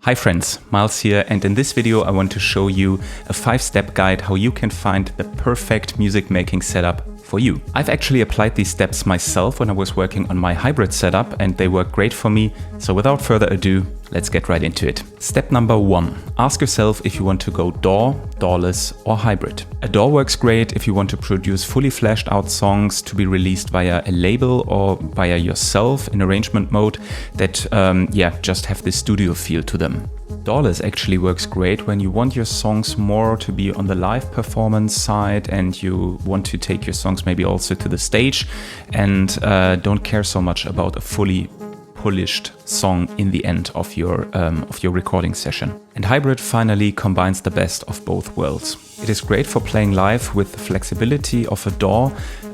Hi friends, Miles here, and in this video I want to show you a 5-step guide how you can find the perfect music making setup for you. I've actually applied these steps myself when I was working on my hybrid setup and they work great for me, so without further ado, let's get right into it. Step number 1. Ask yourself if you want to go DAW, DAWless or hybrid. A DAW works great if you want to produce fully fleshed out songs to be released via a label or via yourself in arrangement mode that just have this studio feel to them. DAWless actually works great when you want your songs more to be on the live performance side and you want to take your songs maybe also to the stage and don't care so much about a fully polished song in the end of your recording session. And hybrid finally combines the best of both worlds. It is great for playing live with the flexibility of a DAW,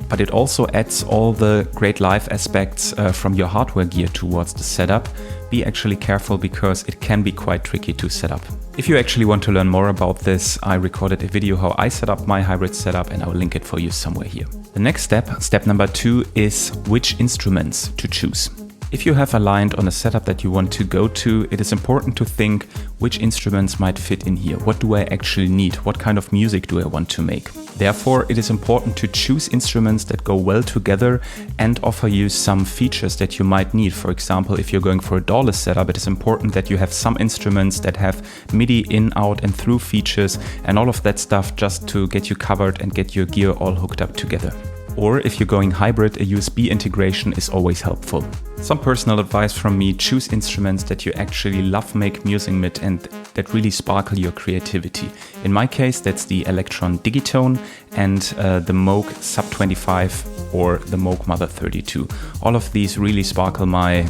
but it also adds all the great live aspects from your hardware gear towards the setup. Be actually careful because it can be quite tricky to set up. If you actually want to learn more about this, I recorded a video how I set up my hybrid setup and I'll link it for you somewhere here. The next step number 2, is which instruments to choose. If you have aligned on a setup that you want to go to, it is important to think which instruments might fit in here. What do I actually need? What kind of music do I want to make? Therefore, it is important to choose instruments that go well together and offer you some features that you might need. For example, if you're going for a DAWless setup, it is important that you have some instruments that have MIDI in, out and through features and all of that stuff just to get you covered and get your gear all hooked up together. Or if you're going hybrid, a USB integration is always helpful. Some personal advice from me: choose instruments that you actually love make music with and that really sparkle your creativity. In my case, that's the Electron Digitone and the Moog Sub 25 or the Moog Mother 32. All of these really sparkle my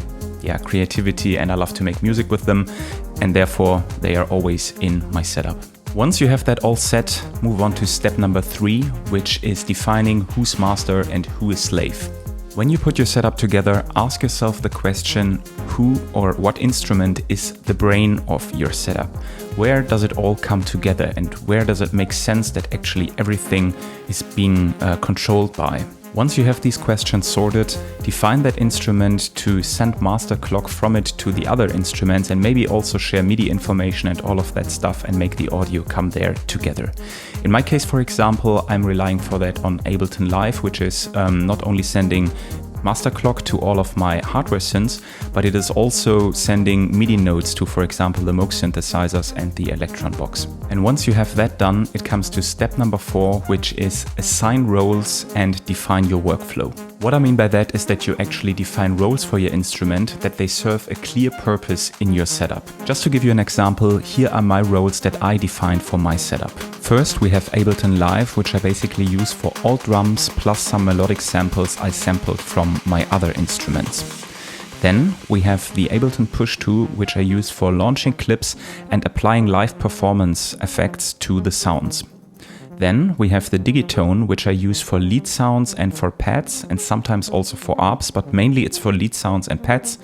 creativity and I love to make music with them, and therefore they are always in my setup. Once you have that all set, move on to step number 3, which is defining who's master and who is slave. When you put your setup together, ask yourself the question, who or what instrument is the brain of your setup? Where does it all come together and where does it make sense that actually everything is being controlled by? Once you have these questions sorted, define that instrument to send master clock from it to the other instruments and maybe also share MIDI information and all of that stuff and make the audio come there together. In my case, for example, I'm relying for that on Ableton Live, which is not only sending master clock to all of my hardware synths, but it is also sending MIDI notes to, for example, the Moog synthesizers and the Electron box. And once you have that done, it comes to step number 4, which is assign roles and define your workflow. What I mean by that is that you actually define roles for your instrument, that they serve a clear purpose in your setup. Just to give you an example, here are my roles that I defined for my setup. First, we have Ableton Live, which I basically use for all drums plus some melodic samples I sampled from my other instruments. Then we have the Ableton Push 2, which I use for launching clips and applying live performance effects to the sounds. Then we have the Digitone, which I use for lead sounds and for pads and sometimes also for ARPs, but mainly it's for lead sounds and pads.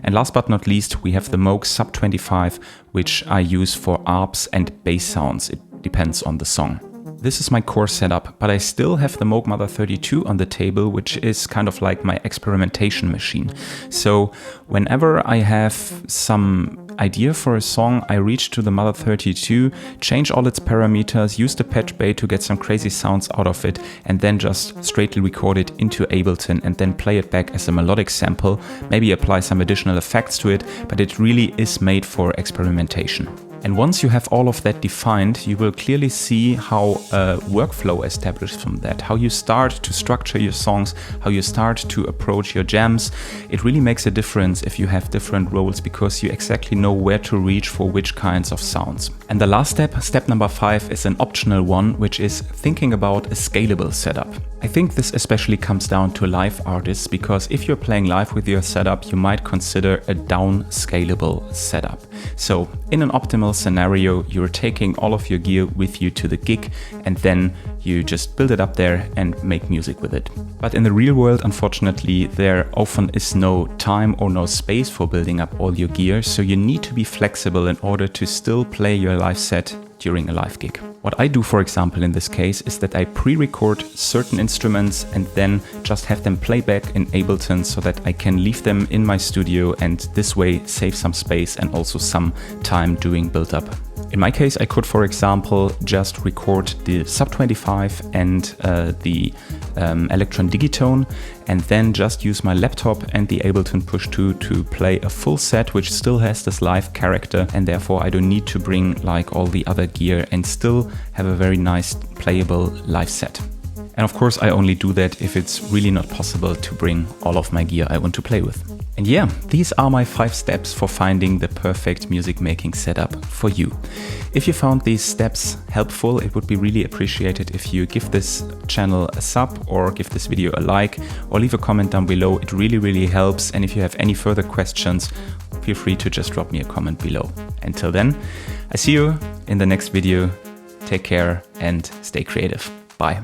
And last but not least, we have the Moog Sub 25, which I use for ARPs and bass sounds. It depends on the song. This is my core setup, but I still have the Moog Mother 32 on the table, which is kind of like my experimentation machine. So whenever I have some idea for a song, I reach to the Mother 32, change all its parameters, use the patch bay to get some crazy sounds out of it, and then just straightly record it into Ableton and then play it back as a melodic sample, maybe apply some additional effects to it, but it really is made for experimentation. And once you have all of that defined, you will clearly see how a workflow established from that, how you start to structure your songs, how you start to approach your jams. It really makes a difference if you have different roles because you exactly know where to reach for which kinds of sounds. And the last step number 5, is an optional one, which is thinking about a scalable setup. I think this especially comes down to live artists because if you're playing live with your setup, you might consider a down-scalable setup. So in an optimal scenario, you're taking all of your gear with you to the gig and then you just build it up there and make music with it. But in the real world, unfortunately, there often is no time or no space for building up all your gear, so you need to be flexible in order to still play your live set during a live gig. What I do, for example, in this case is that I pre-record certain instruments and then just have them play back in Ableton so that I can leave them in my studio and this way save some space and also some time doing build-up. In my case, I could, for example, just record the sub 25 and the Electron Digitone, and then just use my laptop and the Ableton Push 2 to play a full set which still has this live character, and therefore I don't need to bring like all the other gear and still have a very nice playable live set. And of course I only do that if it's really not possible to bring all of my gear I want to play with. And yeah, these are my 5 steps for finding the perfect music making setup for you. If you found these steps helpful, it would be really appreciated if you give this channel a sub or give this video a like or leave a comment down below. It really helps. And if you have any further questions, feel free to just drop me a comment below. Until then, I see you in the next video. Take care and stay creative. Bye.